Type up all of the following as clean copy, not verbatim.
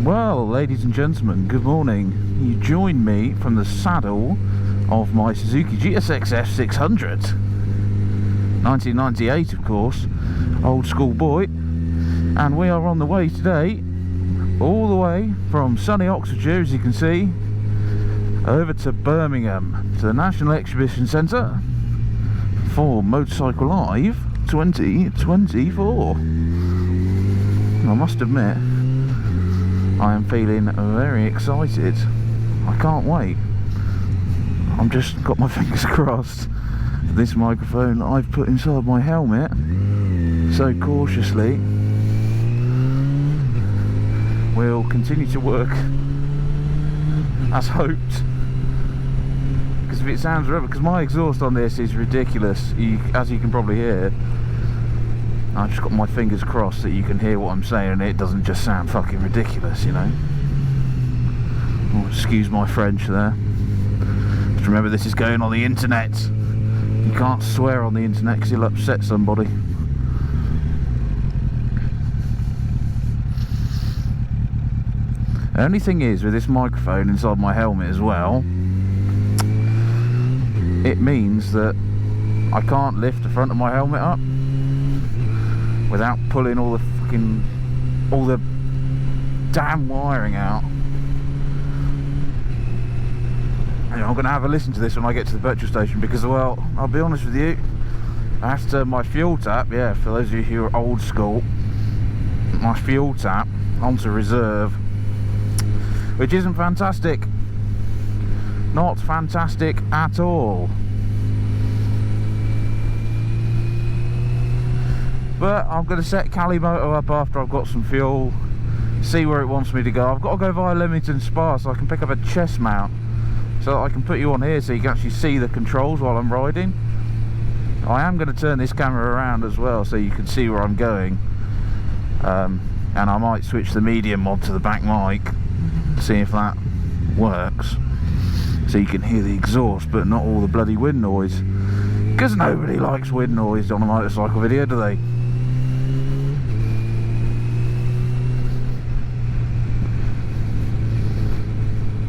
Well, ladies and gentlemen, good morning. You join me from the saddle of my Suzuki GSX F600. 1998, of course. Old school boy. And we are on the way today, all the way from sunny Oxfordshire, as you can see, over to Birmingham, to the National Exhibition Centre for Motorcycle Live 2024. I must admit, I am feeling very excited. I can't wait. I'm just got my fingers crossed. This microphone I've put inside my helmet so cautiously will continue to work as hoped. Because if it sounds rubber, because my exhaust on this is ridiculous, as you can probably hear. I've just got my fingers crossed that you can hear what I'm saying and it doesn't just sound fucking ridiculous, you know. Oh, excuse my French there. Just remember, this is going on the internet. You can't swear on the internet because you'll upset somebody. The only thing is, with this microphone inside my helmet as well, it means that I can't lift the front of my helmet up without pulling all the damn wiring out. And I'm going to have a listen to this when I get to the petrol station because, well, I'll be honest with you, I have to turn my fuel tap, yeah, for those of you who are old school, my fuel tap onto reserve, which isn't fantastic. Not fantastic at all. But I'm going to set Calimoto up after I've got some fuel, see where it wants me to go. I've got to go via Leamington Spa so I can pick up a chest mount so that I can put you on here so you can actually see the controls while I'm riding. I am going to turn this camera around as well so you can see where I'm going. And I might switch the medium mod to the back mic, see if that works, so you can hear the exhaust but not all the bloody wind noise, because nobody likes wind noise on a motorcycle video, do they?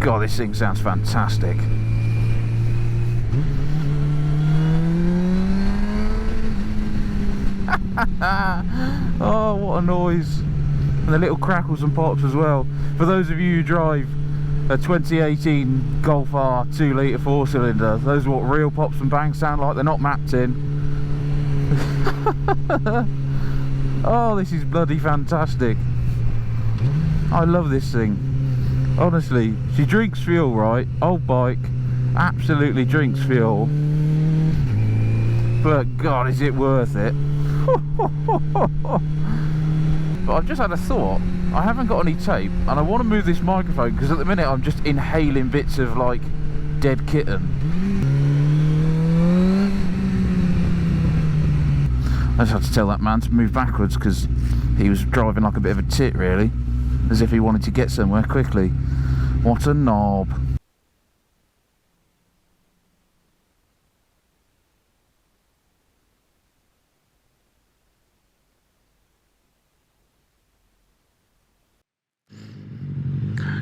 God, this thing sounds fantastic. Oh, what a noise. And the little crackles and pops as well. For those of you who drive a 2018 Golf R 2 litre 4-cylinder, those are what real pops and bangs sound like. They're not mapped in. Oh, this is bloody fantastic. I love this thing. Honestly, she drinks fuel, right? Old bike, absolutely drinks fuel. But God, is it worth it? But I've just had a thought. I haven't got any tape and I want to move this microphone because at the minute I'm just inhaling bits of like dead kitten. I just had to tell that man to move backwards because he was driving like a bit of a tit, really, as if he wanted to get somewhere quickly. What a knob.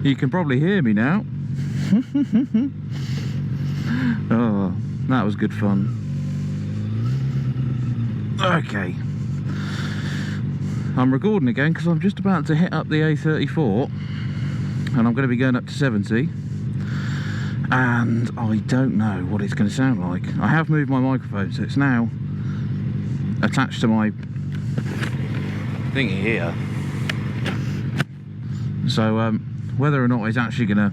You can probably hear me now. Oh, that was good fun. Okay. I'm recording again because I'm just about to hit up the A34 and I'm going to be going up to 70 and I don't know what it's going to sound like. I have moved my microphone so it's now attached to my thingy here. So whether or not it's actually going to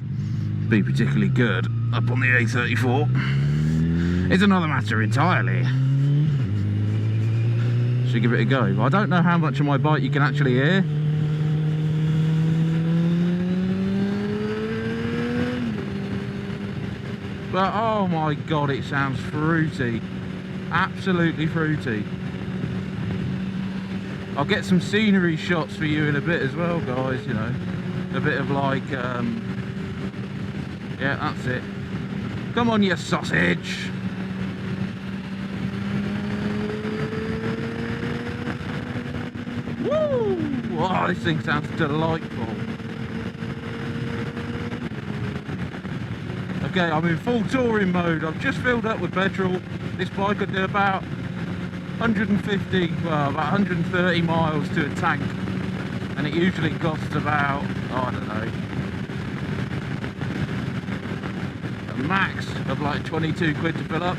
be particularly good up on the A34 is another matter entirely. Should give it a go. I don't know how much of my bike you can actually hear. But oh my God, it sounds fruity. Absolutely fruity. I'll get some scenery shots for you in a bit as well, guys, you know. A bit of like, yeah, that's it. Come on, you sausage. Woo! Oh, this thing sounds delightful. Okay, I'm in full touring mode. I've just filled up with petrol. This bike could do about 150, well, about 130 miles to a tank. And it usually costs about, I don't know, a max of like 22 quid to fill up.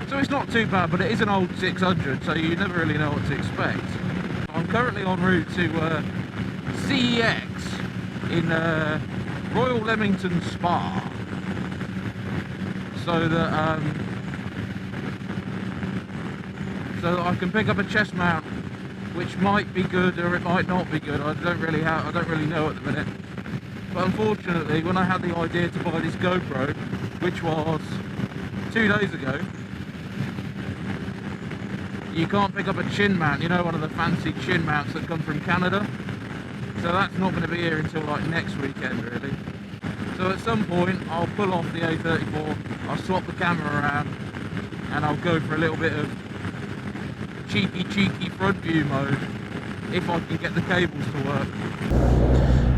So it's not too bad, but it is an old 600, so you never really know what to expect. I'm currently en route to CEX in Royal Leamington Spa, so that I can pick up a chest mount, which might be good or it might not be good. I don't really know at the minute. But unfortunately, when I had the idea to buy this GoPro, which was 2 days ago, you can't pick up a chin mount, you know, one of the fancy chin mounts that come from Canada. So that's not going to be here until like next weekend, really. So at some point I'll pull off the A34, I'll swap the camera around, and I'll go for a little bit of cheeky front view mode, if I can get the cables to work.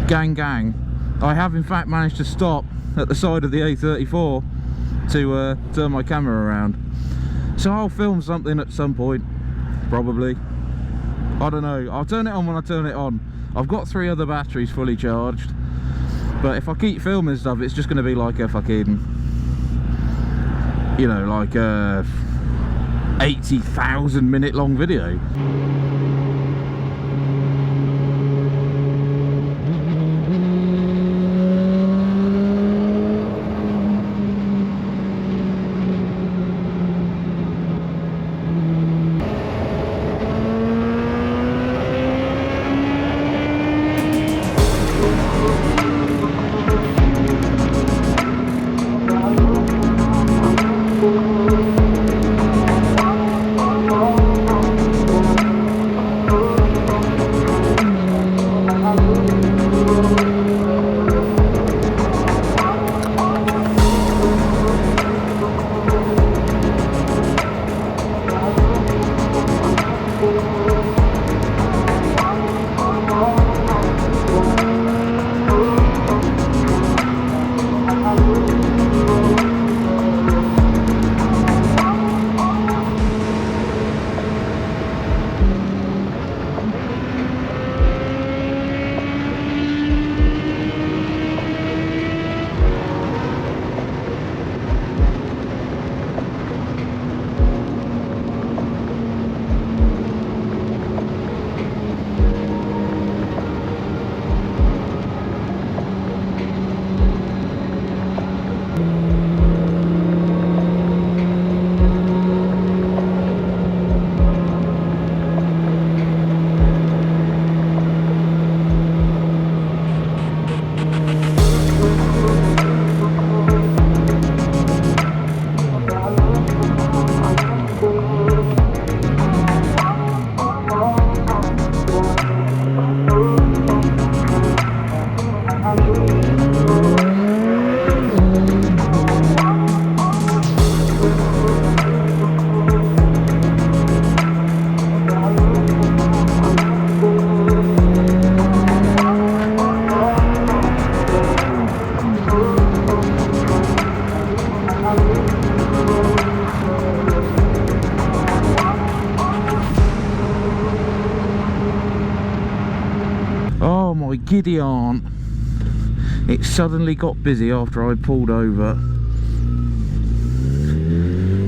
Gang, I have in fact managed to stop at the side of the A34 to turn my camera around. So I'll film something at some point, probably. I don't know, I'll turn it on when I turn it on. I've got 3 other batteries fully charged, but if I keep filming stuff, it's just going to be like a fucking, you know, like a 80,000 minute long video. Oh my giddy aunt, it suddenly got busy after I pulled over.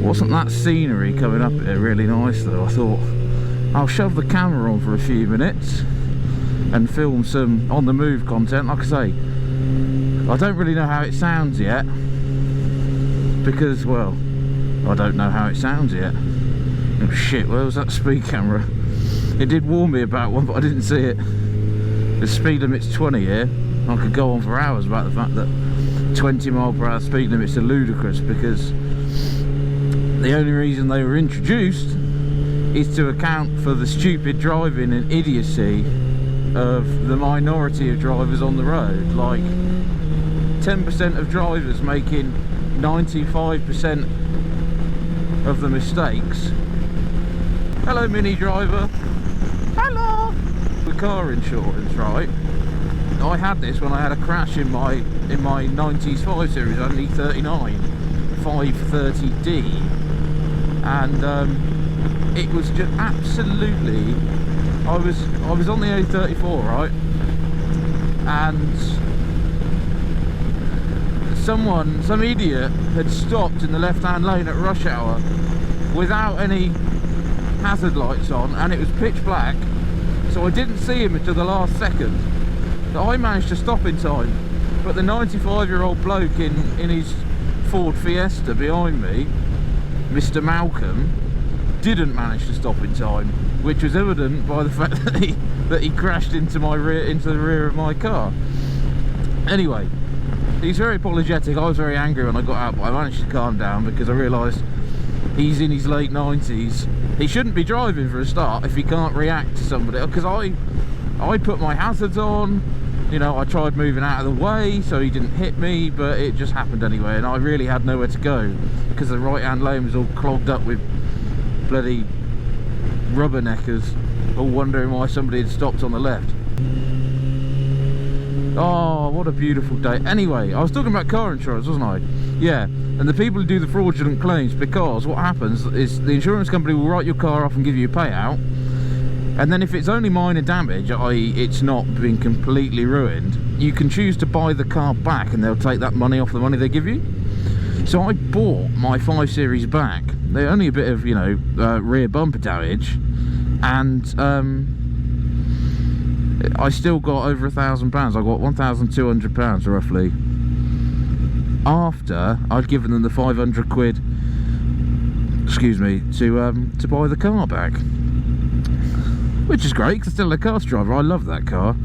Wasn't that scenery coming up here really nice though? I thought I'll shove the camera on for a few minutes and film some on the move content. Like I say, I don't really know how it sounds yet, because, well, I don't know how it sounds yet. Oh shit, where was that speed camera? It did warn me about one, but I didn't see it. The speed limit's 20 here. I could go on for hours about the fact that 20-mile-per-hour speed limits are ludicrous, because the only reason they were introduced is to account for the stupid driving and idiocy of the minority of drivers on the road. Like 10% of drivers making 95% of the mistakes. Hello, Mini driver. Hello. The car insurance, right? I had this when I had a crash in my 90s 5 Series. I had an E39 530D, and it was just absolutely. I was on the A34, right, and some idiot had stopped in the left-hand lane at rush hour without any hazard lights on, and it was pitch black, so I didn't see him until the last second. So I managed to stop in time, but the 95-year-old bloke in his Ford Fiesta behind me, Mr. Malcolm, didn't manage to stop in time, which was evident by the fact that he crashed into the rear of my car. Anyway, he's very apologetic. I was very angry when I got out, but I managed to calm down because I realised he's in his late 90s. He shouldn't be driving for a start if he can't react to somebody, because I put my hazards on, you know, I tried moving out of the way so he didn't hit me, but it just happened anyway, and I really had nowhere to go because the right hand lane was all clogged up with bloody rubberneckers, all wondering why somebody had stopped on the left. Oh, what a beautiful day. Anyway, I was talking about car insurance, wasn't I? Yeah, and the people who do the fraudulent claims, because what happens is the insurance company will write your car off and give you a payout, and then if it's only minor damage, i.e. it's not been completely ruined, you can choose to buy the car back and they'll take that money off the money they give you. So I bought my 5 Series back. They're only a bit of, you know, rear bumper damage, and I still got over £1,000. I got £1,200 roughly, after I'd given them the 500 quid, excuse me, to buy the car back, which is great because I'm still a car driver. I love that car.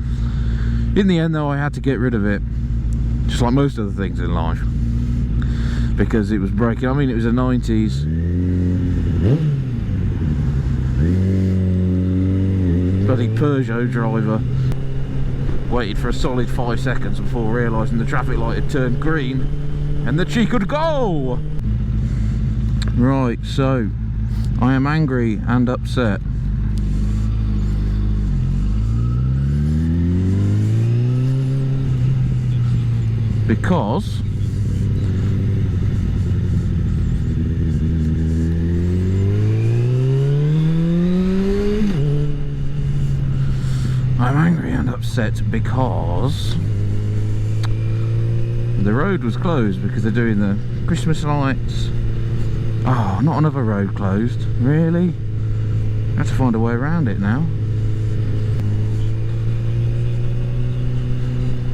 In the end though, I had to get rid of it, just like most other things in life, because it was breaking. I mean, it was a 90s bloody Peugeot driver. Waited for a solid 5 seconds before realising the traffic light had turned green and that she could go. Right, so I am angry and upset because the road was closed because they're doing the Christmas lights. Oh, not another road closed, really? I have to find a way around it now.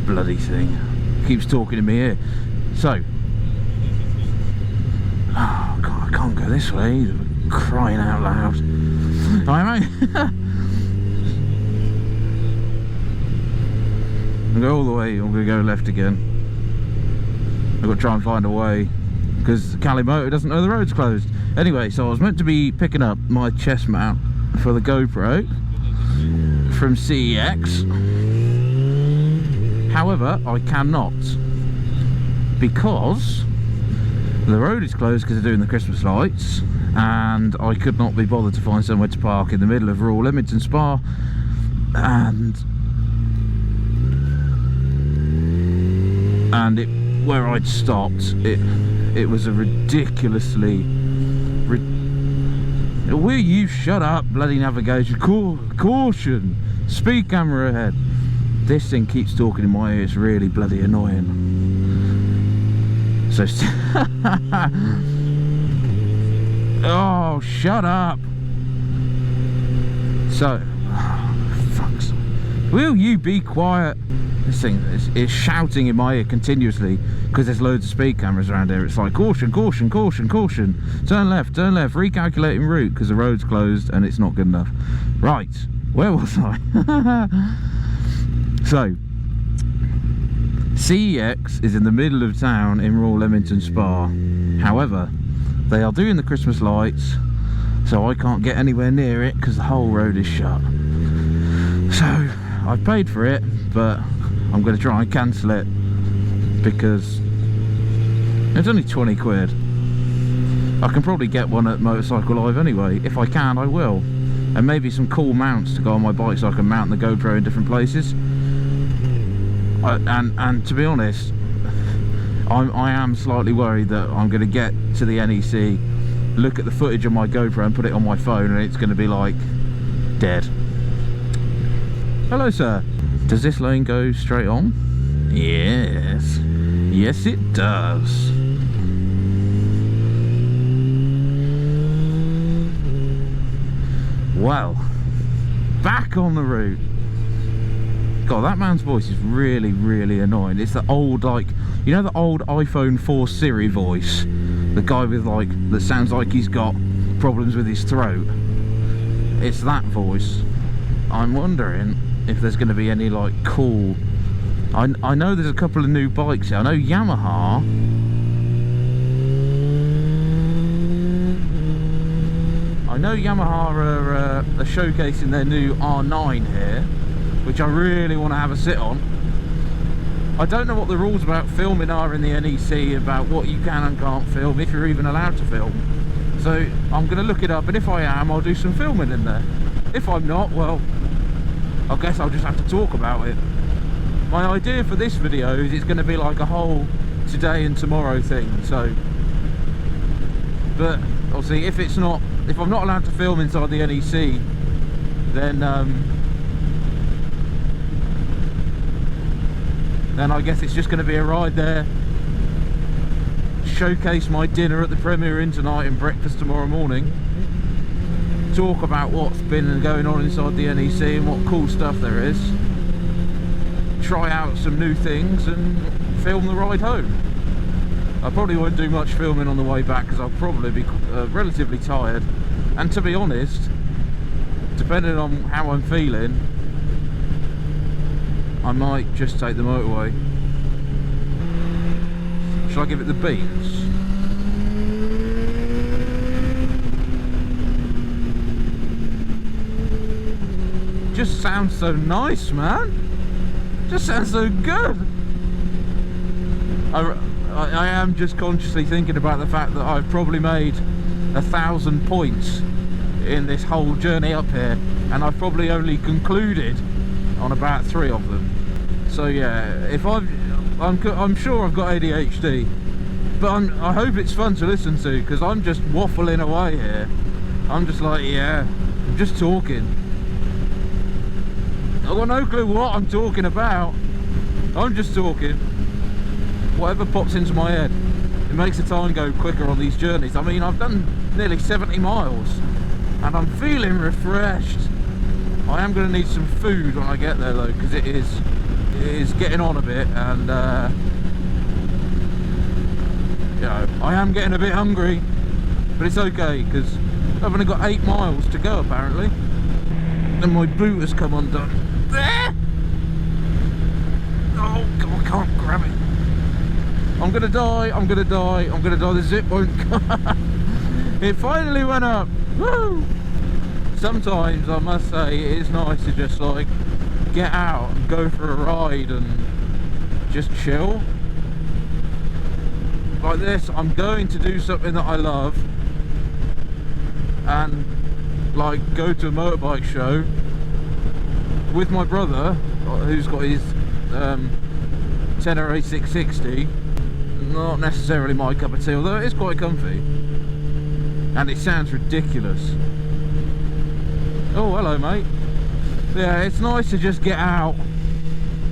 Bloody thing keeps talking to me here. So, oh god, I can't go this way. Crying out loud. I'm going to go all the way. I'm going to go left again. I've got to try and find a way because Calimoto doesn't know the road's closed. Anyway, so I was meant to be picking up my chest mount for the GoPro from CEX. However, I cannot, because the road is closed because they're doing the Christmas lights, and I could not be bothered to find somewhere to park in the middle of rural Leamington Spa, and where I'd stopped, it was a ridiculously will you shut up, bloody navigation, caution, speed camera ahead. This thing keeps talking in my ear. It's really bloody annoying. So oh, shut up. So, fucks. Will you be quiet? This thing is shouting in my ear continuously because there's loads of speed cameras around here. It's like, caution, caution, caution, caution. Turn left, recalculating route because the road's closed and it's not good enough. Right, where was I? So, CEX is in the middle of town in rural Leamington Spa. However, they are doing the Christmas lights, so I can't get anywhere near it because the whole road is shut. So, I paid for it, but I'm going to try and cancel it because it's only 20 quid. I can probably get one at Motorcycle Live anyway. If I can, I will. And maybe some cool mounts to go on my bike so I can mount the GoPro in different places. And to be honest, I am slightly worried that I'm going to get to the NEC, look at the footage on my GoPro and put it on my phone, and it's going to be like dead. Hello, sir. Does this lane go straight on? Yes. Yes, it does. Well, back on the route. God, that man's voice is really, really annoying. It's the old, like, you know the old iPhone 4 Siri voice? The guy with, like, that sounds like he's got problems with his throat. It's that voice. I'm wondering if there's going to be any, like, cool... I know there's a couple of new bikes here. I know Yamaha... I know Yamaha are showcasing their new R9 here, which I really want to have a sit on. I don't know what the rules about filming are in the NEC, about what you can and can't film, if you're even allowed to film. So I'm going to look it up, and if I am, I'll do some filming in there. If I'm not, well, I guess I'll just have to talk about it. My idea for this video is it's going to be like a whole today and tomorrow thing, so... But, obviously, if I'm not allowed to film inside the NEC, then I guess it's just going to be a ride there, showcase my dinner at the Premier Inn tonight and breakfast tomorrow morning, talk about what's been going on inside the NEC and what cool stuff there is, try out some new things and film the ride home. I probably won't do much filming on the way back because I'll probably be relatively tired, and to be honest, depending on how I'm feeling, I might just take the motorway. Shall I give it the beans? Just sounds so nice, man. Just sounds so good. I am just consciously thinking about the fact that I've probably made 1,000 points in this whole journey up here, and I've probably only concluded on about 3 of them. So yeah, if I'm sure I've got ADHD, but I hope it's fun to listen to, because I'm just waffling away here. I'm just like, yeah, I'm just talking. I've got no clue what I'm talking about. I'm just talking. Whatever pops into my head. It makes the time go quicker on these journeys. I mean, I've done nearly 70 miles and I'm feeling refreshed. I am going to need some food when I get there though, because it is getting on a bit, and you know, I am getting a bit hungry, but it's okay because I've only got 8 miles to go apparently, and my boot has come undone. Oh God, I can't grab it. I'm gonna die, I'm gonna die, I'm gonna die. The zip won't come. It finally went up. Woo! Sometimes I must say it is nice to just like get out and go for a ride and just chill. Like this, I'm going to do something that I love and like go to a motorbike show with my brother, who's got his Tenere 660. Not necessarily my cup of tea, although it is quite comfy and it sounds ridiculous. Oh, hello mate. Yeah, it's nice to just get out,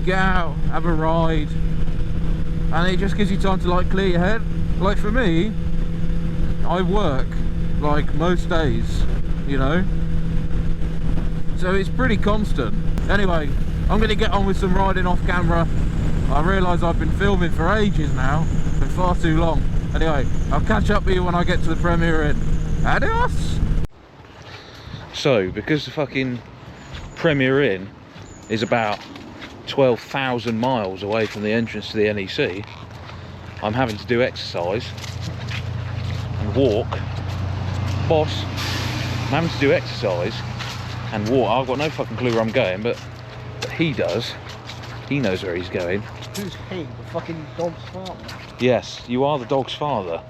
have a ride, and it just gives you time to like clear your head. Like for me, I work like most days, you know, so it's pretty constant. Anyway, I'm going to get on with some riding off camera. I realise I've been filming for ages now, for far too long. Anyway, I'll catch up with you when I get to the Premier Inn. Adios! So, because the fucking Premier Inn is about 12,000 miles away from the entrance to the NEC, I'm having to do exercise and walk. Boss, I'm having to do exercise and walk. I've got no fucking clue where I'm going, but he does. He knows where he's going. Who's he? The fucking dog's father? Yes, you are the dog's father.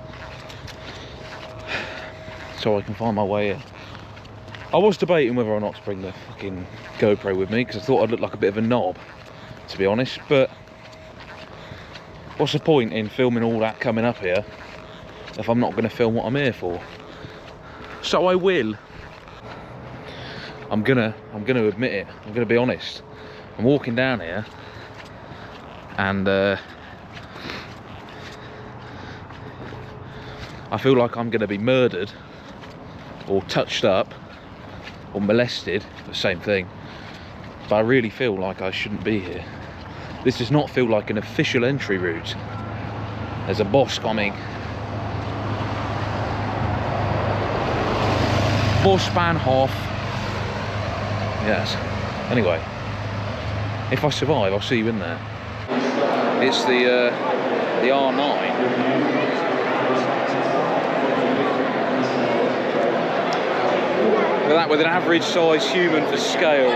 So I can find my way in. I was debating whether or not to bring the fucking GoPro with me, because I thought I'd look like a bit of a knob, to be honest, but What's the point in filming all that coming up here if I'm not going to film what I'm here for? So I will. I'm gonna admit it. I'm gonna be honest. I'm walking down here, and I feel like I'm gonna be murdered, or touched up, or molested. The same thing. But I really feel like I shouldn't be here. This does not feel like an official entry route. There's a boss coming. Bosbahnhof. Yes. Anyway, if I survive, I'll see you in there. It's the R9. With an average size human for scale.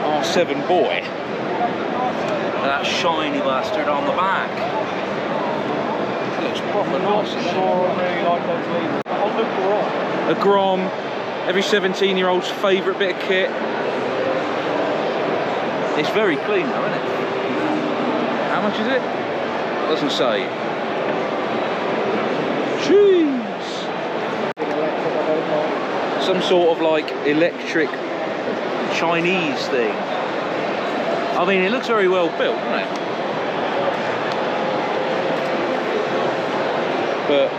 R7 boy. And that shiny bastard on the back. That looks proper nice. A Grom. Every 17-year-old's favourite bit of kit. It's very clean though, isn't it? How much is it? Doesn't say. Jeez. Some sort of like electric Chinese thing. I mean, it looks very well built, doesn't it? But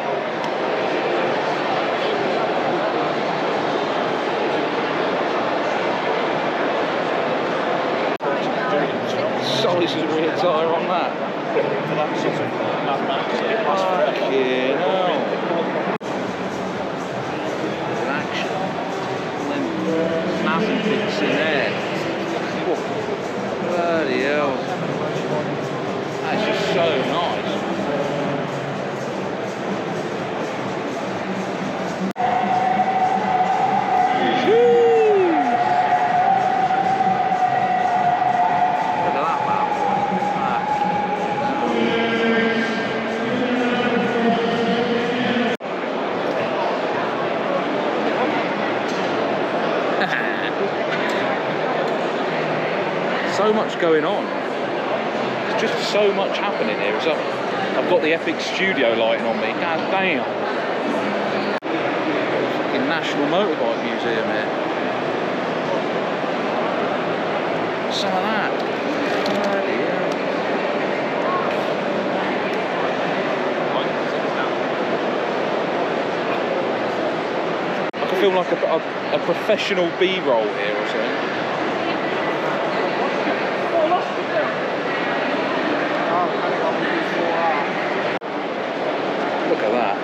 size of the rear tyre on that. Fucking hell. Action. And then massive bits in there. Bloody hell. That's just so nice. So much going on. There's just so much happening here. So I've got the epic studio lighting on me. God damn. Fucking National Motorbike Museum here. Some of that. Bloody hell. I can feel like a professional B-roll here or something. Look at that.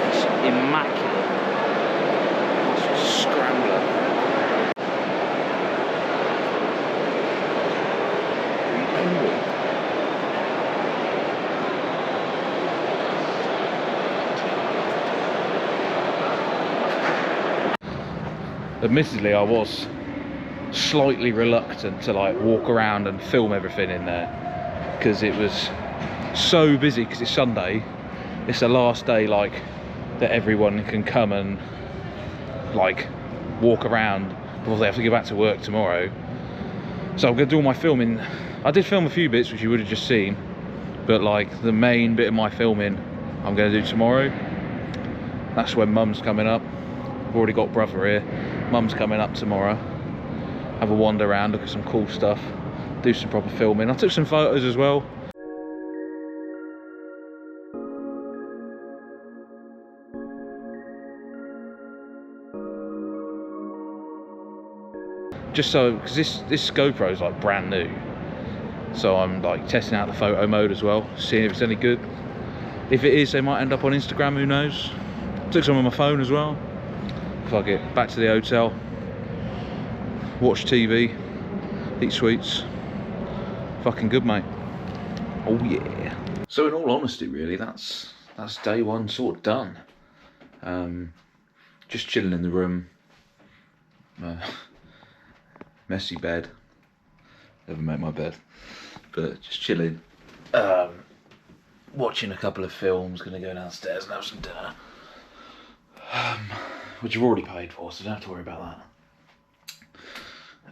It's immaculate. It's a scrambler. Admittedly, I was slightly reluctant to like walk around and film everything in there because it was so busy because it's Sunday. It's the last day like that everyone can come and like walk around before they have to go back to work tomorrow. So I'm gonna do all my filming. I did film a few bits which you would have just seen, but like the main bit of my filming I'm gonna do tomorrow. That's when Mum's coming up. I've already got brother here. Mum's coming up tomorrow. Have a wander around, look at some cool stuff, do some proper filming. I took some photos as well. Just so, because this GoPro is like brand new, so I'm like testing out the photo mode as well, seeing if it's any good. If it is, they might end up on Instagram, who knows. Took some on my phone as well. Fuck it, back to the hotel, watch TV, eat sweets. Fucking good, mate. Oh yeah. So in all honesty, really, that's day one sort of done. Just chilling in the room. Messy bed. Never made my bed, but just chilling. watching a couple of films, going to go downstairs and have some dinner. Which I've already paid for, so don't have to worry about that.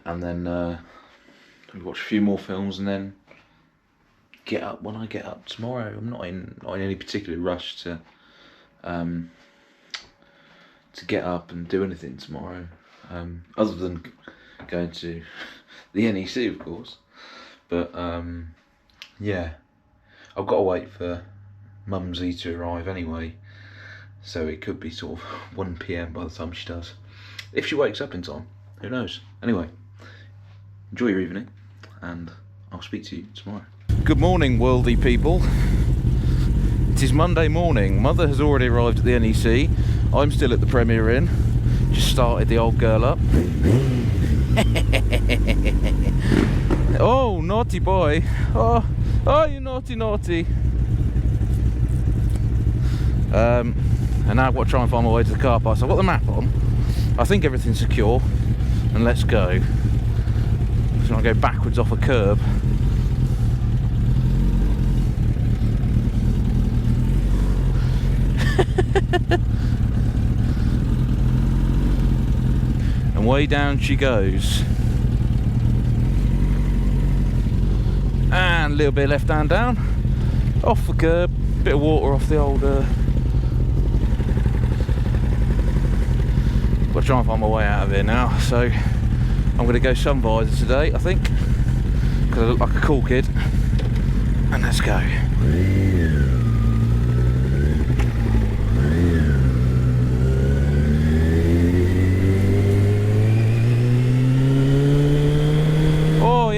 And then we watch a few more films and then get up when I get up tomorrow. I'm not in any particular rush to get up and do anything tomorrow, other than going to the NEC, of course. But yeah, I've got to wait for Mumsy to arrive anyway, so it could be sort of 1 PM by the time she does, if she wakes up in time. Who knows? Anyway, enjoy your evening, and I'll speak to you tomorrow. Good morning, worldy people. It is Monday morning. Mother has already arrived at the NEC. I'm still at the Premier Inn. Just started the old girl up. Oh, naughty boy. Oh, you naughty, naughty. And now I've got to try and find my way to the car park. So I've got the map on. I think everything's secure. And let's go. So I go backwards off a curb. And way down she goes. And a little bit left hand down. Off the curb. Bit of water off the old... Got to try and find my way out of here now. So I'm going to go sun visor today, I think. Because I look like a cool kid. And let's go.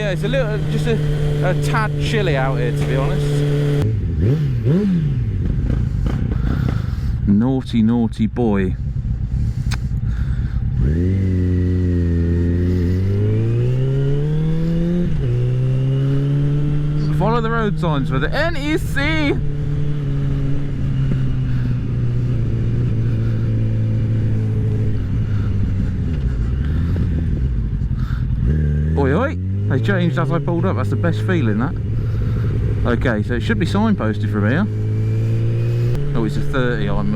It's a little, just a tad chilly out here, to be honest. Naughty, naughty boy. Follow the road signs for the NEC. Oi, oi. They changed as I pulled up. That's the best feeling, that. Okay, so it should be signposted from here. Oh, it's a 30. I'm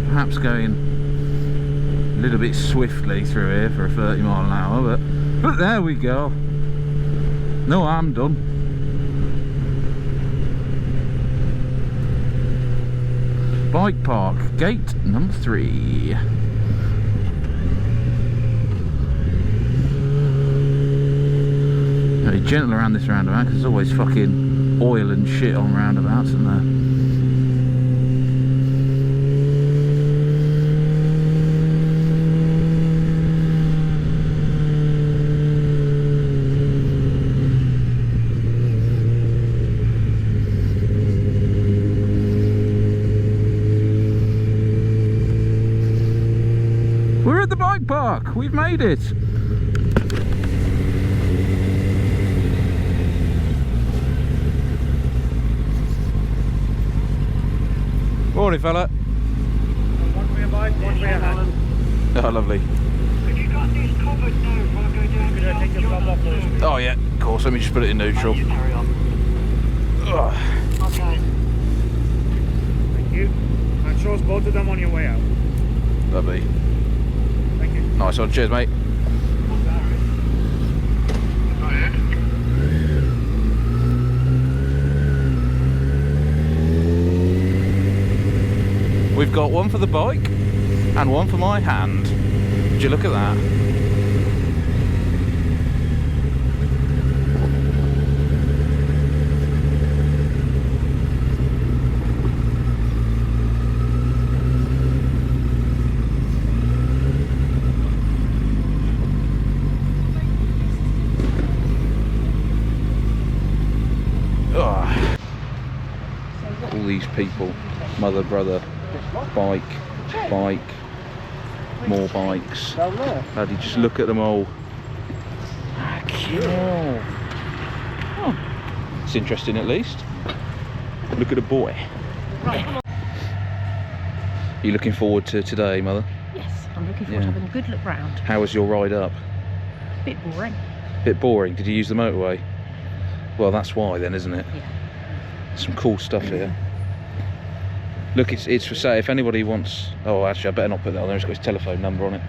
perhaps going a little bit swiftly through here for a 30 mile an hour, but there we go. No, I'm done. Bike park, gate number 3. Be gentle around this roundabout because there's always fucking oil and shit on roundabouts, isn't there? We're at the bike park. We've made it. Morning, fella. One for your bike, one for your hand. Oh, lovely. Have you got this covered now if I go down? Could I take your glove off first? Oh yeah, of course. Let me just put it in neutral. You carry on. Ugh. Okay. Thank you. And show us both of them on your way out. Lovely. Thank you. Nice one. Cheers, mate. Go ahead. We've got one for the bike and one for my hand. Would you look at that? Ugh. All these people, mother, brother, bike, more bikes. Down there. Bloody, just look at them all. Oh, it's interesting at least. Look at a boy. Right, come on. Are you looking forward to today, mother? Yes, I'm looking forward to having a good look round. How was your ride up? Bit boring. Bit boring. Did you use the motorway? Well, that's why then, isn't it? Yeah. Some cool stuff here. Look, it's for sale if anybody wants. Oh, actually, I better not put that on there. It's got his telephone number on it.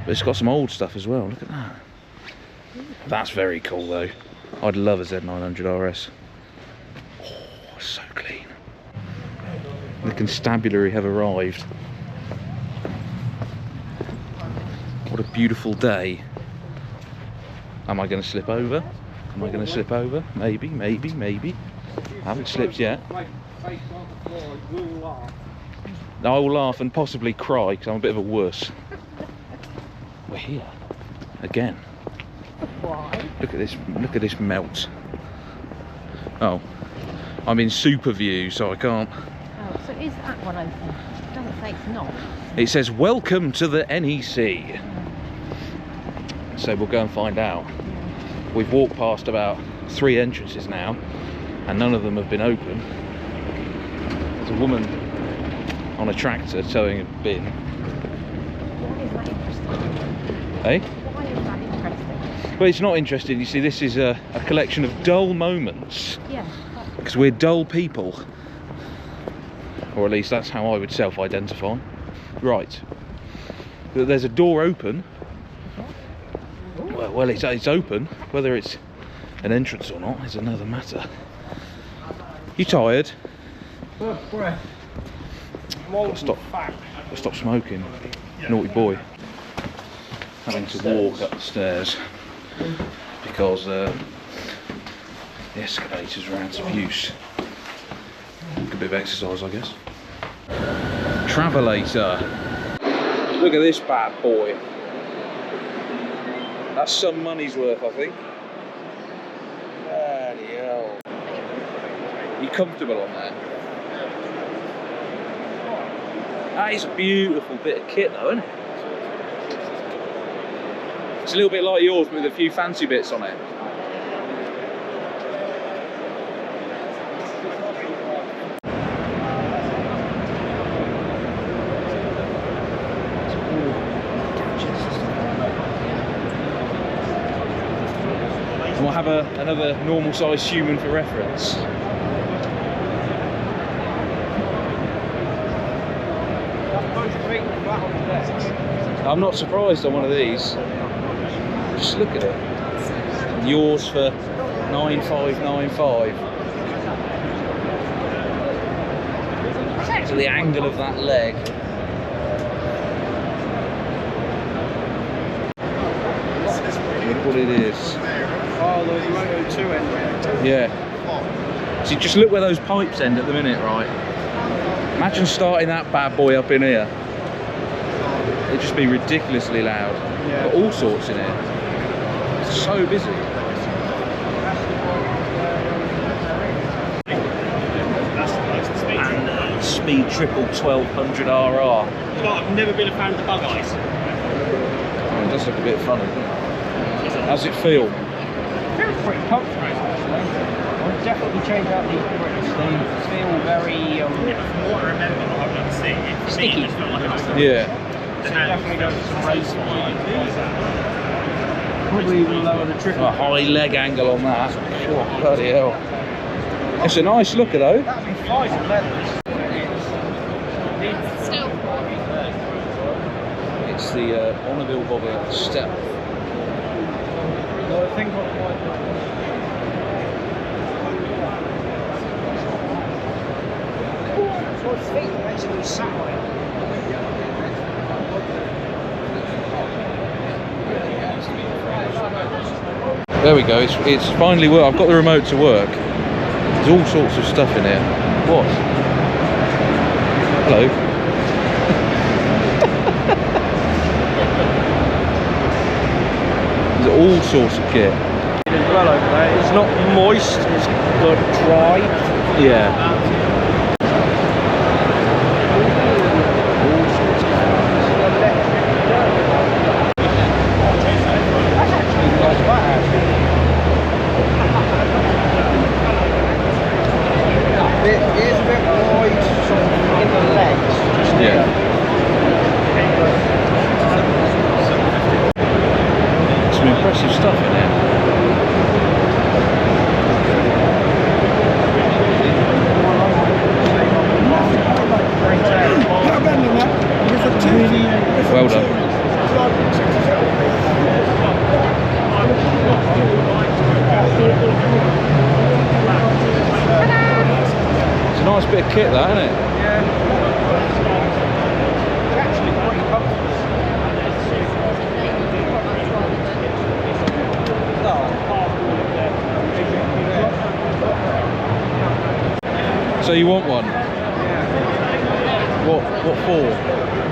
But it's got some old stuff as well. Look at that. That's very cool though. I'd love a Z900 RS. Oh, so clean. The constabulary have arrived. What a beautiful day. Am I going to slip over? Am I going to slip over? Maybe, maybe, maybe. I haven't slipped yet. I will laugh and possibly cry because I'm a bit of a wuss. We're here again. Why? Look at this melt. Oh, I'm in super view, so I can't. Oh, so is that one open? It doesn't say it's not. It says welcome to the NEC. So we'll go and find out. We've walked past about 3 entrances now, and none of them have been open. There's a woman on a tractor towing a bin. Why is that interesting? Eh? Why is that interesting? Well, it's not interesting. You see, this is a collection of dull moments. Yeah. Because we're dull people. Or at least that's how I would self-identify. Right. There's a door open. Well, it's open. Whether it's an entrance or not is another matter. You tired? Stop smoking. Naughty boy. Having to walk up the stairs because the escalators are out of use. Good bit of exercise, I guess. Travelator. Look at this bad boy. That's some money's worth, I think. Bloody hell. Are you comfortable on that? That is a beautiful bit of kit though, isn't it? It's a little bit like yours with a few fancy bits on it. And we'll have another normal sized human for reference. I'm not surprised on one of these. Just look at it. Yours for 9595. So the angle of that leg. Look what it is. Oh, the Moto 2 end. Yeah. See, just look where those pipes end at the minute, right? Imagine starting that bad boy up in here. It'd just be ridiculously loud. Yeah. Got all sorts in it. It's so busy. And speed triple 1200 RR. I've never been a fan of the bug eyes. Oh, it does look a bit funny, doesn't it? How's it feel? It feels pretty comfortable actually. I would definitely change out the British. They feel very From what I remember, I've never seen it. sticky. It felt like a Yeah. So definitely go to some race probably even lower the triple. A high leg angle on that. Oh, bloody hell. It's a nice looker though. That'd be fine in leathers. Still. It's the Bonneville Bobby step. I think what it might be. So its feet are actually sat. There we go, it's finally worked. I've got the remote to work. There's all sorts of stuff in here. What? Hello? There's all sorts of kit. As well over there. It's not moist, it's like dry. Yeah. Some impressive stuff in here. Nice bit of kit, that, isn't it? Yeah. It's actually pretty comfortable. So you want one? Yeah. What for?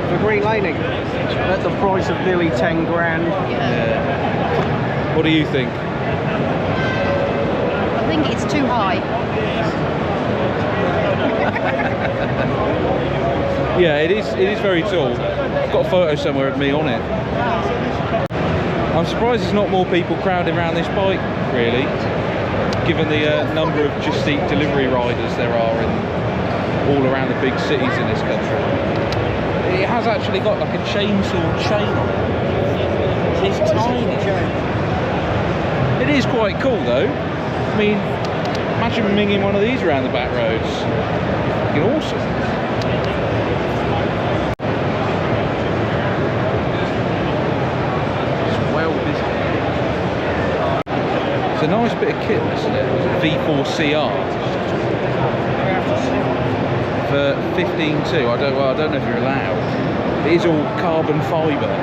For green laning. At the price of nearly 10 grand. Yeah. What do you think? I think it's too high. Yeah, it is very tall. I've got a photo somewhere of me on it. I'm surprised there's not more people crowding around this bike, really, given the number of Just Eat delivery riders there are all around the big cities in this country. It has actually got like a chainsaw chain on it. It's tiny. It is quite cool though. I mean, imagine minging one of these around the back roads. Fucking awesome. It's a nice bit of kit, isn't it? It's a V4CR for 15.2. I don't know if you're allowed. It is all carbon fibre.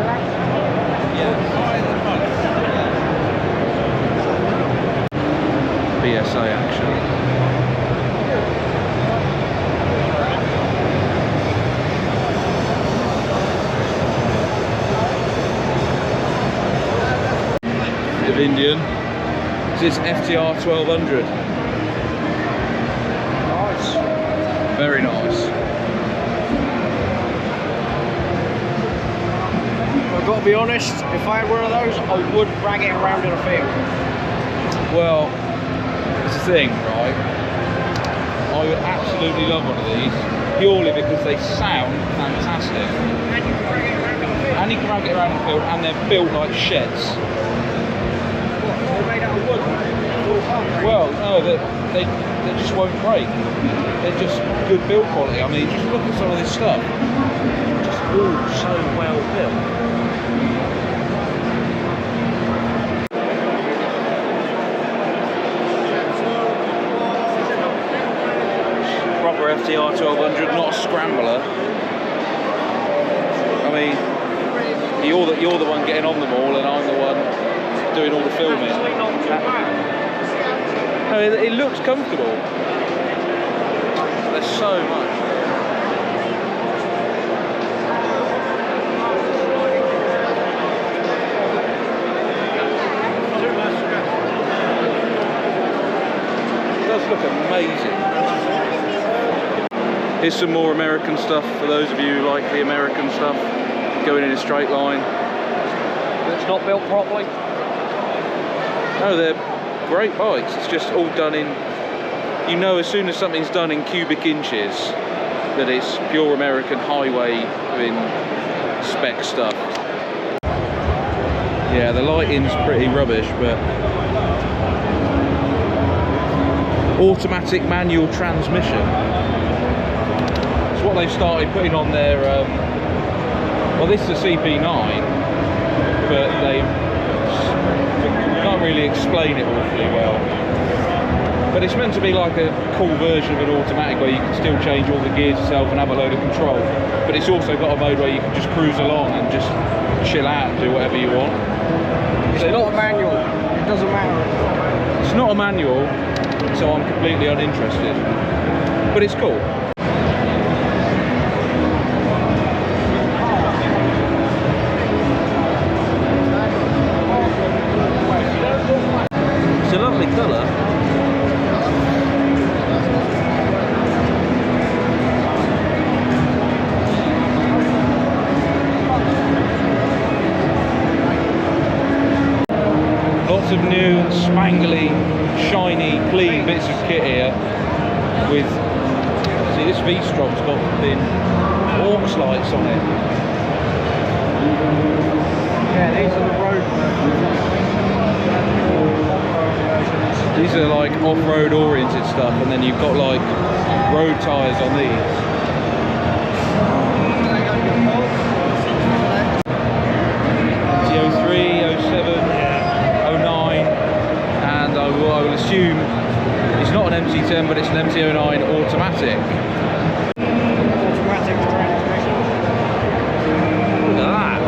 BSA action. Bit of Indian. This FTR 1200. Nice. Very nice. I've got to be honest, if I had one of those, I would drag it around in a field. Well, it's the thing, right? I would absolutely love one of these, purely because they sound fantastic. And you can drag it around in the field, and they're built like sheds. They're made out of wood. Well, no, they just won't break. They're just good build quality. I mean, just look at some of this stuff. Just all so well built. Proper FTR 1200, not a scrambler. I mean, you're the one getting on them all, and I'm the one doing all the filming. No, it looks comfortable. There's so much. It does look amazing. Here's some more American stuff for those of you who like the American stuff, going in a straight line. It's not built properly. No, they're great bikes. It's just all done in, you know, as soon as something's done in cubic inches, that it's pure American highway in spec stuff. Yeah, the lighting's pretty rubbish, but automatic manual transmission. It's what they've started putting on their, well, this is a CP9, but they've can't really explain it awfully well, but it's meant to be like a cool version of an automatic where you can still change all the gears yourself and have a load of control, but it's also got a mode where you can just cruise along and just chill out and do whatever you want. It's not a manual, it doesn't matter. It's not a manual, so I'm completely uninterested, but it's cool. It's a lovely colour. Lots of new, spangly, shiny, clean bits of kit here. With, see, this V-Strom's got thin Orcs lights on it. Yeah, these are the road. These are like off-road oriented stuff, and then you've got like road tyres on these. The 03, 07, 09, and I will assume it's not an MT10, but it's an MT09 automatic. Automatic transmission. Look at that.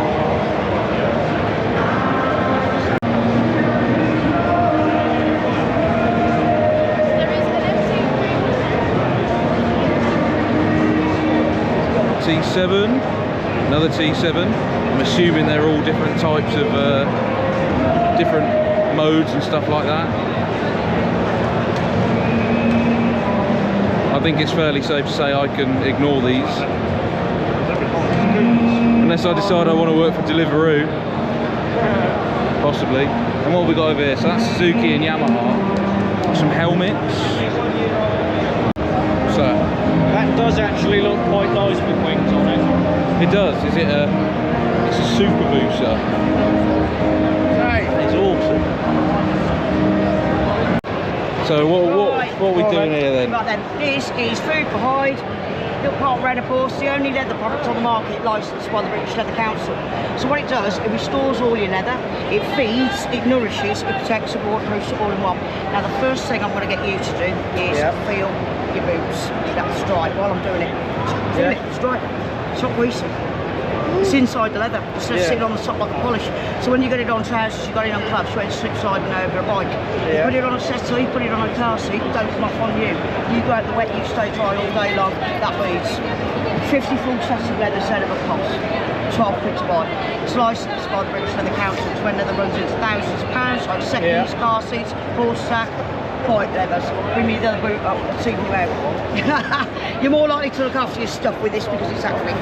T7, another T7. I'm assuming they're all different types of different modes and stuff like that. I think it's fairly safe to say I can ignore these unless I decide I want to work for Deliveroo, possibly. And what have we got over here? So that's Suzuki and Yamaha. Got some helmets. So That does actually look quite nice with wings on it. it does. Is it a? It's a super booster. It's awesome. So what are we doing here then? Right then, this is food for hide. Little part Renopause, the only leather product on the market licensed by the British Leather Council. So what it does, it restores all your leather, it feeds, it nourishes, it protects, it waterproofs it all in one. Now the first thing I'm going to get you to do is feel your boots. That's dry while I'm doing it. Feel it, it's dry. It's not greasy. It's inside the leather. It's just sitting on the top like a polish. So when you get it on trousers, you got it on clubs, where it's slip siding over a bike. You put it on a settee, put it on a car seat, don't come off on you. You go out the wet, you stay dry all day long, that bleeds. 50 full sets of leather set of a cost. 12 quid to buy. It's licensed by the British Leather Council. It's when leather runs into thousands of pounds, like settees, car seats, horse sack, white leathers. Bring me the other boot up, I'll see you out. You're more likely to look after your stuff with this because it's that quick.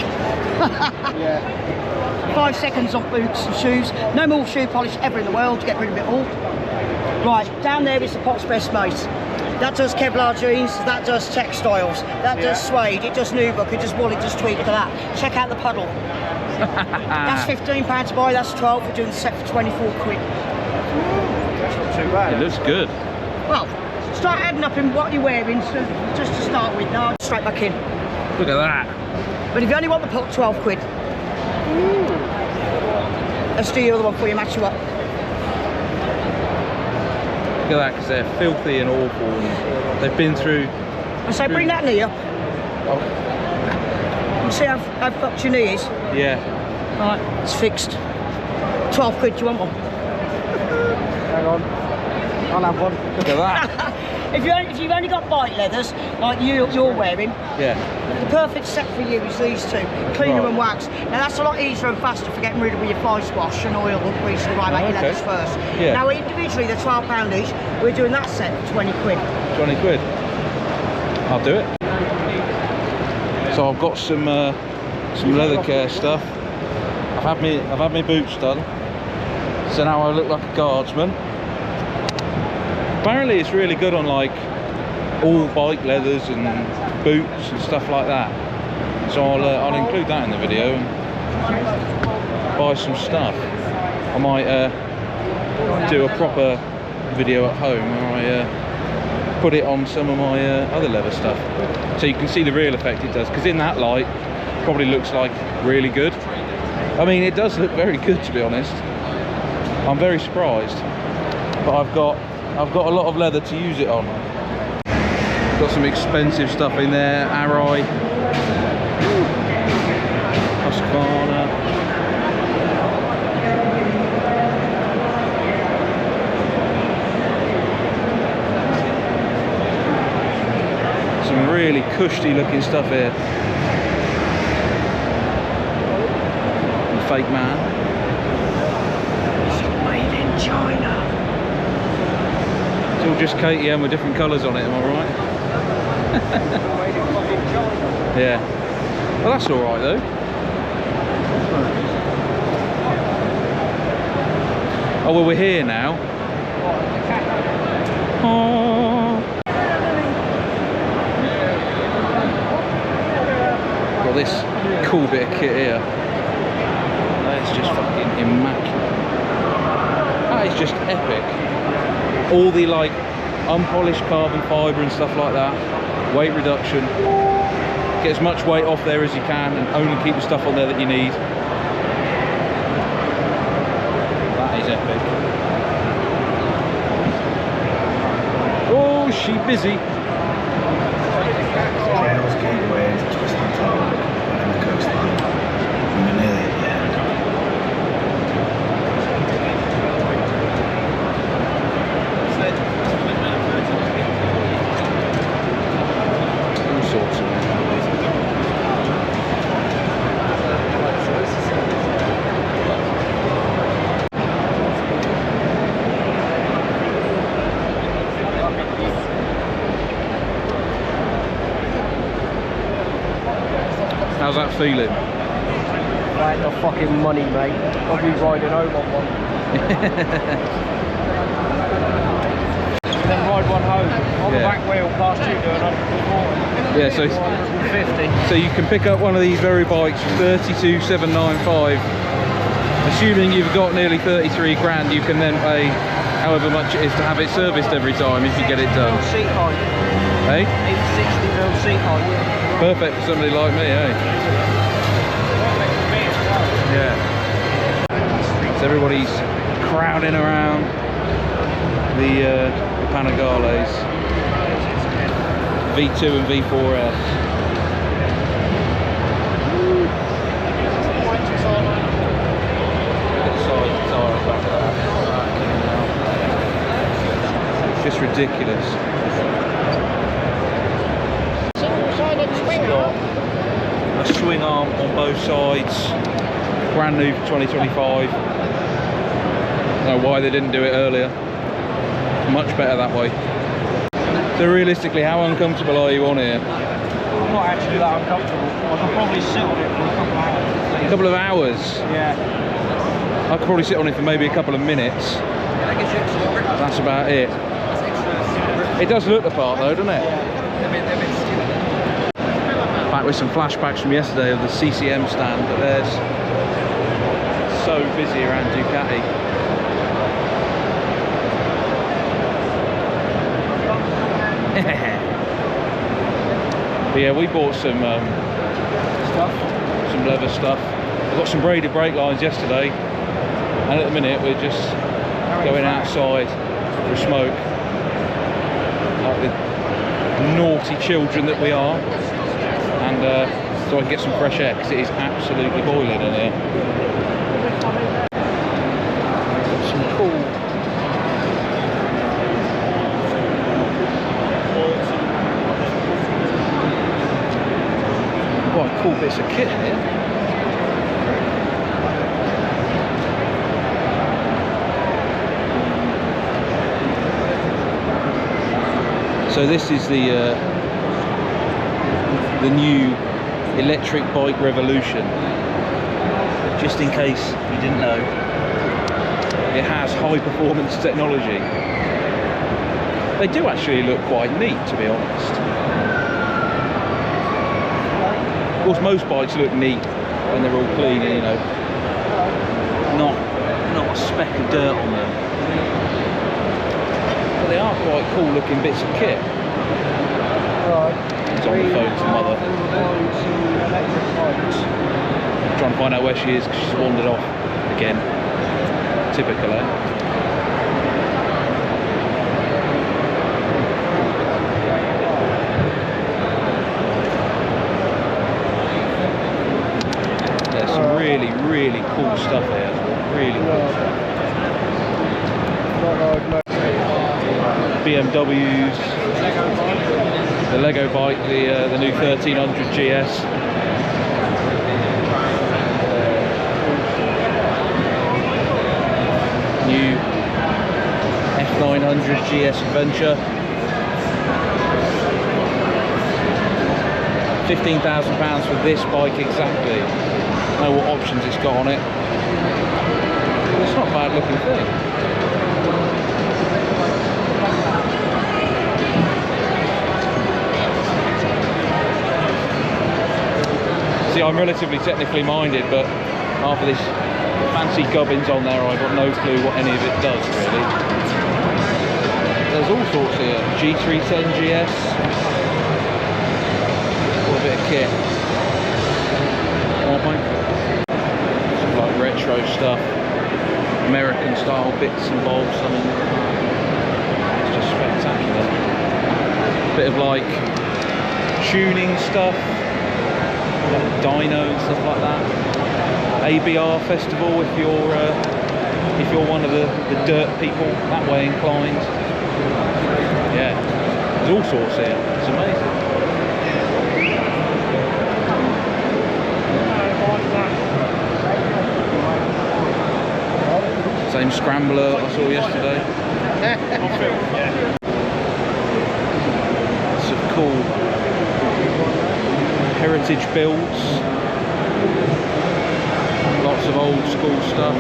5 seconds on boots and shoes. No more shoe polish ever in the world to get rid of it all. Right, down there is the Pot's Best Mate. That does Kevlar jeans, that does textiles, that does suede, it does nubuck, it does wool, it does tweed, look at that. Check out the puddle. That's £15 to buy, that's 12, we're doing the set for 24 quid. That's not too bad. It looks good. Well, start adding up in what you're wearing, so just to start with. Now, straight back in. Look at that. But if you only want the pot, 12 quid. Let's do your other one for you, match you up. Look at that, because they're filthy and awful. And they've been through. I say, bring that knee up. Oh, You see how fucked your knee is? yeah. Right, it's fixed. 12 quid, do you want one? Hang on. I'll have one. Look at that. If you've only got bike leathers, like you're wearing, Yeah. the perfect set for you is these two, cleaner Right. and wax. Now that's a lot easier and faster for getting rid of your fly swash and oil and grease and right out your Okay. leathers first. Yeah. Now individually they're £12 each, we're doing that set for 20 quid. 20 quid. I'll do it. So I've got some leather care stuff. I've had my boots done. So now I look like a guardsman. Apparently it's really good on like all bike leathers and boots and stuff like that. So I'll include that in the video and buy some stuff. I might do a proper video at home where I put it on some of my other leather stuff, so you can see the real effect it does. Because in that light, it probably looks like really good. I mean, it does look very good, to be honest. I'm very surprised, but I've got a lot of leather to use it on. Got some expensive stuff in there. Arai, Husqvarna. Some really cushy looking stuff here. The fake man. Made in China. It's all just KTM with different colours on it, am I right? Yeah. Well, that's all right though. Oh, well, we're here now. Oh. Got this cool bit of kit here. That is just fucking immaculate. That is just epic. All the like unpolished carbon fibre and stuff like that. Weight reduction. Get as much weight off there as you can and only keep the stuff on there that you need. That is epic. Oh! Oh, is she busy? Trails gave way as a twisting torque along the coastline. We were nearly at the end. All sorts of How's that feeling? I had the fucking money, mate. I'll be riding home on one. Then ride one home. On the Yeah. back wheel past you doing 140. Yeah, so 150. So you can pick up one of these very bikes for 32,795. Assuming you've got nearly 33 grand, you can then pay however much it is to have it serviced every time if you get it done. Seat height. Hey? 860 mil seat height. Perfect for somebody like me, eh? Yeah. So everybody's crowding around the Panigales V2 and V4S. Just ridiculous. It's got a swing arm on both sides, brand new for 2025. I don't know why they didn't do it earlier. Much better that way. So realistically, how uncomfortable are you on here? I'm not actually that uncomfortable. I could probably sit on it for a couple of hours. A couple of hours? Yeah. I could probably sit on it for maybe a couple of minutes. That's about it. It does look the part though, doesn't it? Back with some flashbacks from yesterday of the CCM stand, but there's so busy around Ducati. But yeah, we bought some leather stuff. I got some braided brake lines yesterday, and at the minute we're just going outside for a smoke, like the naughty children that we are, and so I can get some fresh air because it is absolutely boiling in here. Got some cool quite cool bits of kit in here. So this is the new electric bike revolution. Just in case you didn't know, it has high performance technology. They do actually look quite neat, to be honest. Of course, most bikes look neat when they're all clean and, you know, not a speck of dirt on them. But they are quite cool looking bits of kit. Right. It's on the phone to mother. Trying to find out where she is because she's wandered off again. Typical, eh? There's some really, really cool stuff here. Really cool stuff. BMWs, the Lego bike, the new 1300 GS. New F900 GS Adventure. £15,000 for this bike exactly. Know what options it's got on it. It's not a bad looking thing. See, I'm relatively technically minded, but after this fancy gubbins on there, I've got no clue what any of it does, really. There's all sorts here. G310 GS. What a bit of kit. Some like retro stuff. American style bits and bobs. I mean, it's just spectacular. Bit of like tuning stuff, like dyno and stuff like that. ABR festival if you're one of the dirt people that way inclined. Yeah, there's all sorts here. It's amazing. Same scrambler I saw yesterday. Some cool heritage builds. Lots of old school stuff.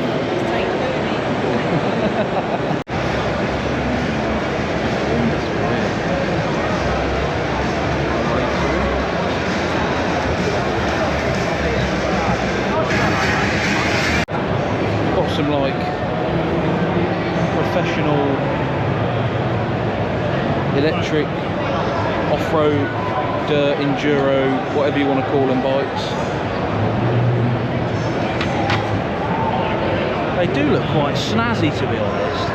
Got some like professional electric off-road dirt enduro, whatever you want to call them, bikes. They do look quite snazzy, to be honest.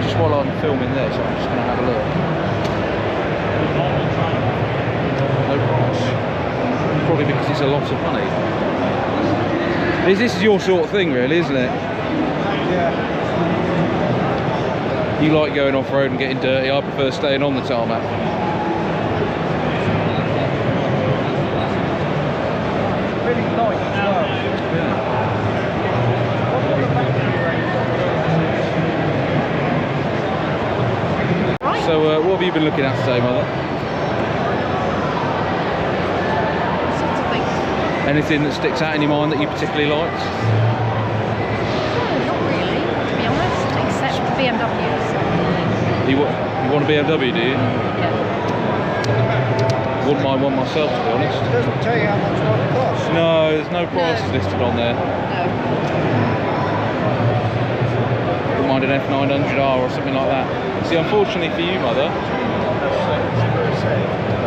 Just while I'm filming this, I'm just going to have a look. No price. Probably because it's a lot of money. This is your sort of thing, really, isn't it? Yeah. You like going off-road and getting dirty. I prefer staying on the tarmac. Really light as well. Yeah. So, what have you been looking at today, Mother? Sorts of things. Anything that sticks out in your mind that you particularly liked? Not really, to be honest, except BMWs. You want a BMW, do you? Yeah. Wouldn't mind one myself, to be honest. It doesn't tell you how much one costs. No, there's no prices listed on there. No. Wouldn't mind an F900R or something like that. See, unfortunately for you, Mother.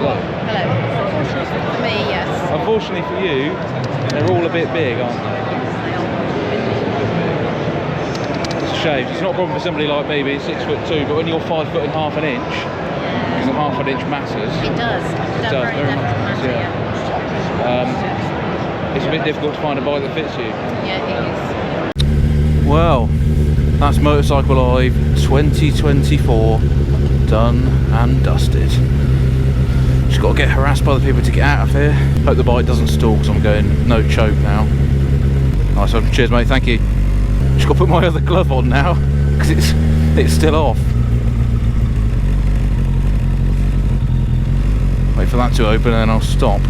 Hello. Hello. Unfortunately for me, yes. Unfortunately for you, they're all a bit big, aren't they? It's a shame. It's not a problem for somebody like me being 6'2", but when you're 5 foot and half an inch, because half an inch matters. It does. It does very very much matter, yeah. It's a bit difficult to find a bike that fits you. Yeah, it is. Well, that's Motorcycle Live 2024 done and dusted. Just got to get harassed by the people to get out of here. Hope the bike doesn't stall because I'm going no choke now. Nice one. Cheers, mate. Thank you. Just got to put my other glove on now because it's still off. Wait for that to open and then I'll stop.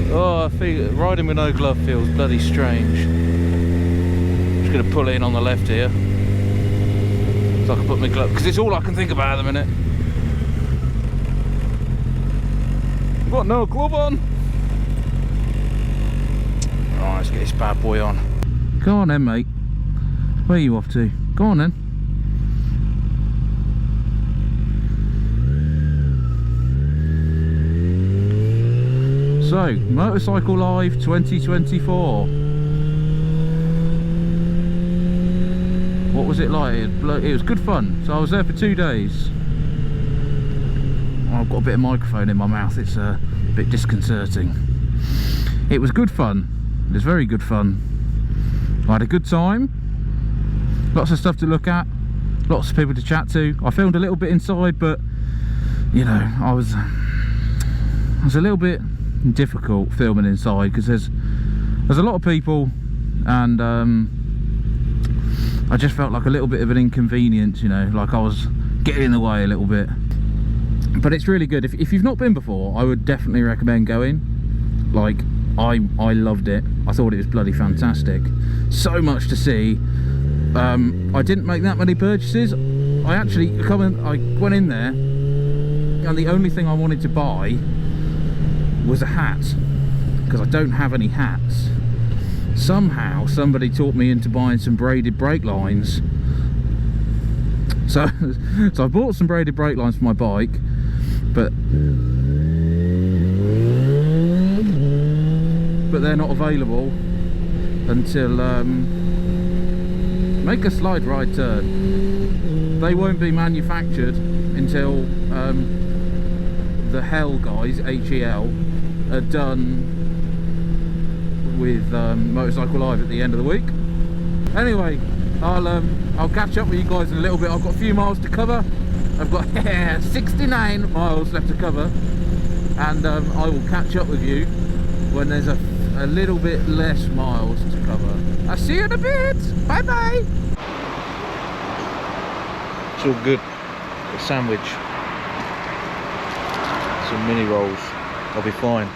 Oh, I feel riding with no glove feels bloody strange. Just going to pull in on the left here so I can put my glove, because it's all I can think about at the minute. I've got no glove on. Right, let's get this bad boy on. Go on then, mate. Where are you off to? Go on then. So, Motorcycle Live 2024. What was it like? It was good fun. So I was there for 2 days. I've got a bit of microphone in my mouth. It's a bit disconcerting. It was good fun. It was very good fun. I had a good time. Lots of stuff to look at. Lots of people to chat to. I filmed a little bit inside, but you know, I was a little bit difficult filming inside because there's a lot of people, and I just felt like a little bit of an inconvenience, you know, like I was getting in the way a little bit. But it's really good. If you've not been before, I would definitely recommend going. Like, I loved it. I thought it was bloody fantastic. So much to see. I didn't make that many purchases. I went in there and the only thing I wanted to buy was a hat, because I don't have any hats. Somehow somebody talked me into buying some braided brake lines. So I bought some braided brake lines for my bike, but they're not available until make a slide right turn. They won't be manufactured until the Hell guys, HEL, are done with Motorcycle Live at the end of the week. Anyway, I'll catch up with you guys in a little bit. I've got a few miles to cover. I've got 69 miles left to cover, and I will catch up with you when there's a little bit less miles to cover. I'll see you in a bit. Bye bye. It's all good. A sandwich, some mini rolls. I'll be fine.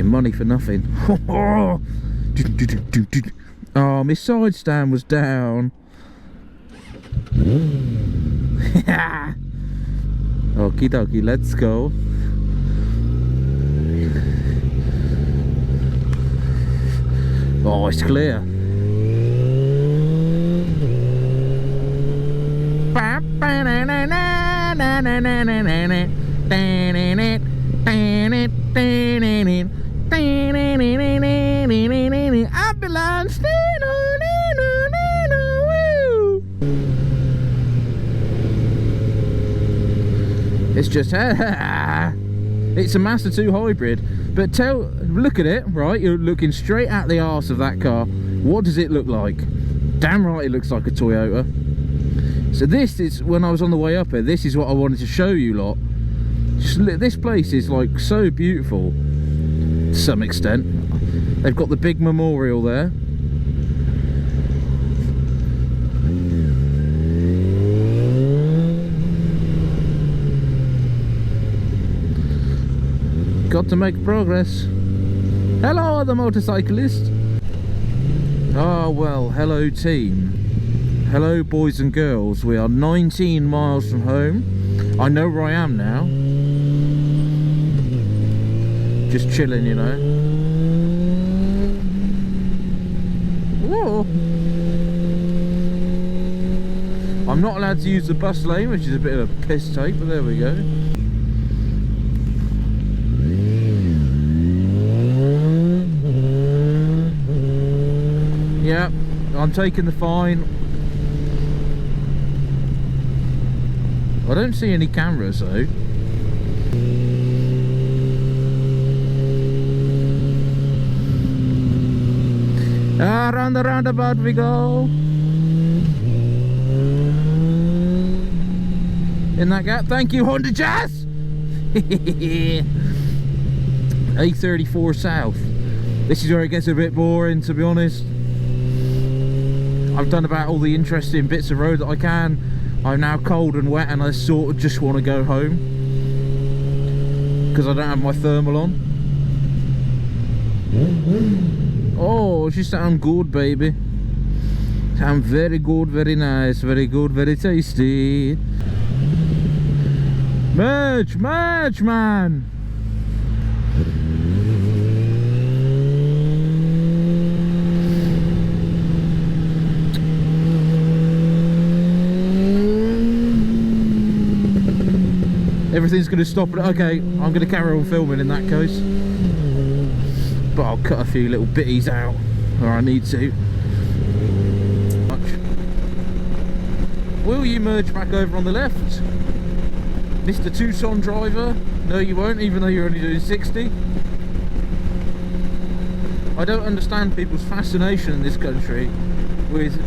Money for nothing. Oh, my side stand was down. Okie dokie, let's go. Oh, it's clear. Ambulance. It's just it's a Mazda 2 hybrid, but look at it, right? You're looking straight at the arse of that car. What does it look like? Damn right it looks like a Toyota. So this is, when I was on the way up here, this is what I wanted to show you lot. This place is like so beautiful to some extent. They've got the big memorial there. Got to make progress. Hello, the motorcyclist. Ah, well, hello team. Hello boys and girls. We are 19 miles from home. I know where I am now. Just chilling, you know. Whoa. I'm not allowed to use the bus lane, which is a bit of a piss take, but there we go. Yeah, I'm taking the fine. I don't see any cameras though. Around the roundabout we go. In that gap, thank you, Honda Jazz. A34 South. This is where it gets a bit boring, to be honest. I've done about all the interesting bits of road that I can. I'm now cold and wet, and I sort of just want to go home because I don't have my thermal on. Oh, she sound good, baby. Sound very good, very nice, very good, very tasty. Merge, man. Everything's going to stop. Okay, I'm going to carry on filming in that case. But I'll cut a few little bitties out where I need to. Will you merge back over on the left? Mr. Tucson driver? No, you won't, even though you're only doing 60. I don't understand people's fascination in this country with...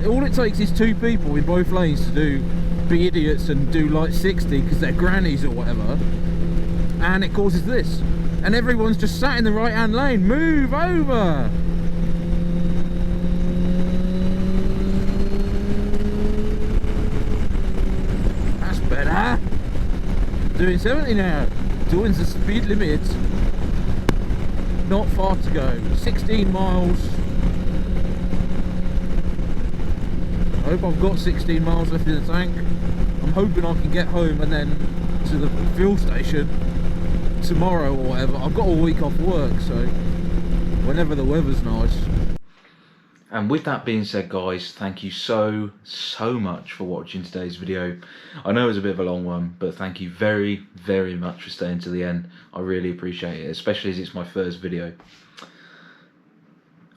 all it takes is two people in both lanes to be idiots and do like 60 because they're grannies or whatever, and it causes this. And everyone's just sat in the right hand lane. Move over! That's better. Doing 70 now. Doing the speed limit. Not far to go. 16 miles. I hope I've got 16 miles left in the tank. I'm hoping I can get home and then to the fuel station tomorrow or whatever. I've got a week off work, so whenever the weather's nice. And with that being said, guys, thank you so much for watching today's video. I know it was a bit of a long one, but thank you very much for staying to the end. I really appreciate it, especially as it's my first video.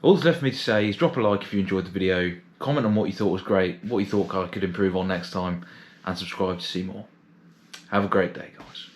All that's left for me to say is drop a like if you enjoyed the video, comment on what you thought was great, what you thought I could improve on next time, and subscribe to see more. Have a great day, guys.